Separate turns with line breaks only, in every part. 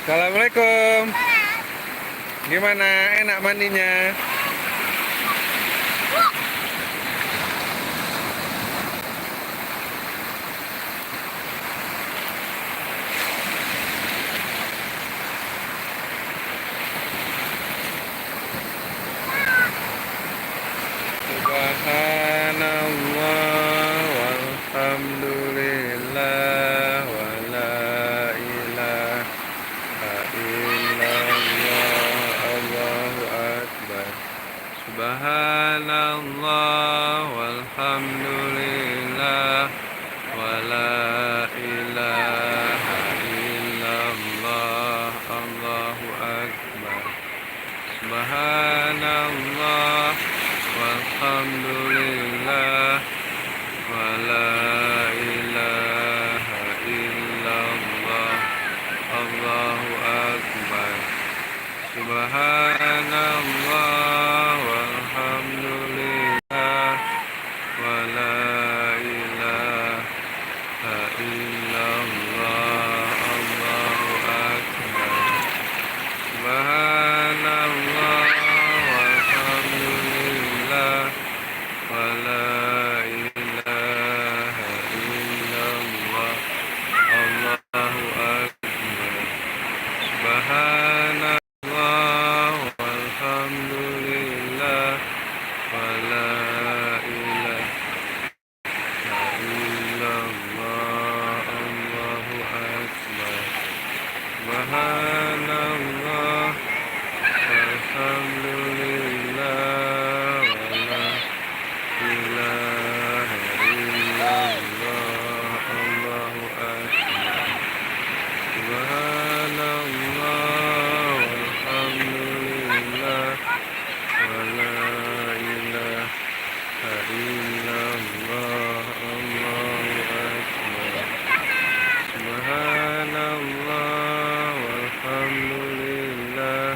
Assalamualaikum. Gimana? Enak mandinya? Subhanallah walhamdulillah wala ilaha illallah Allahu akbar. Subhanallah walhamdulillah wala ilaha illallah Allahu akbar. Subhanallah walhamdulillah wala ilaha illallah Allahu akbar. Subhanallah walhamdulillah wala ilaha illallah Allahu akbar. Subhanallah walhamdulillah wala ilaha illallah Allahu akbar. Subhanallah walhamdulillah wala ilaha illallah Allahu akbar. Subhanallah walhamdulillah wala ilaha illallah Allahu akbar. Subhanallah walhamdulillah wala ilaha illallah Allahu akbar. Subhanallah walhamdulillah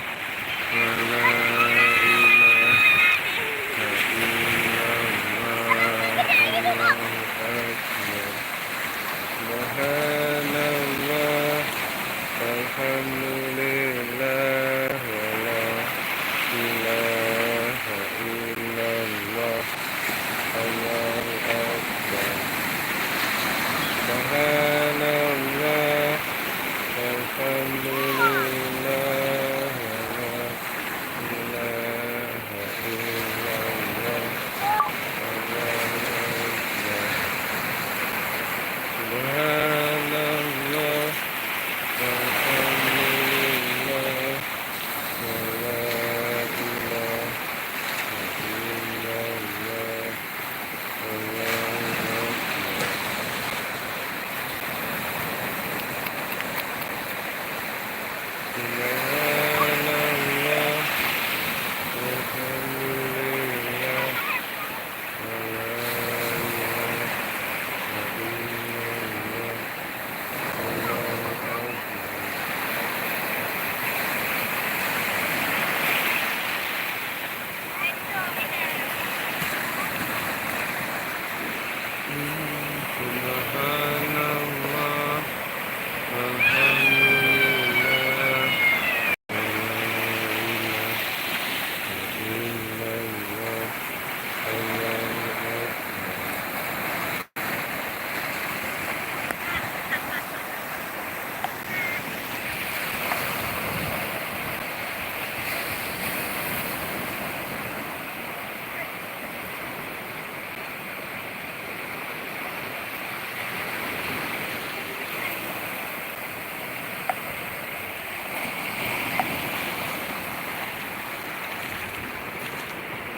wala ilaha illallah Allahu akbar. Subhanallah walhamdulillah wala ilaha illallah Allahu akbar. Subhanallah walhamdulillah wala ilaha illallah Allahu akbar. Subhanallah walhamdulillah wala ilaha illallah Allahu akbar. Subhanallah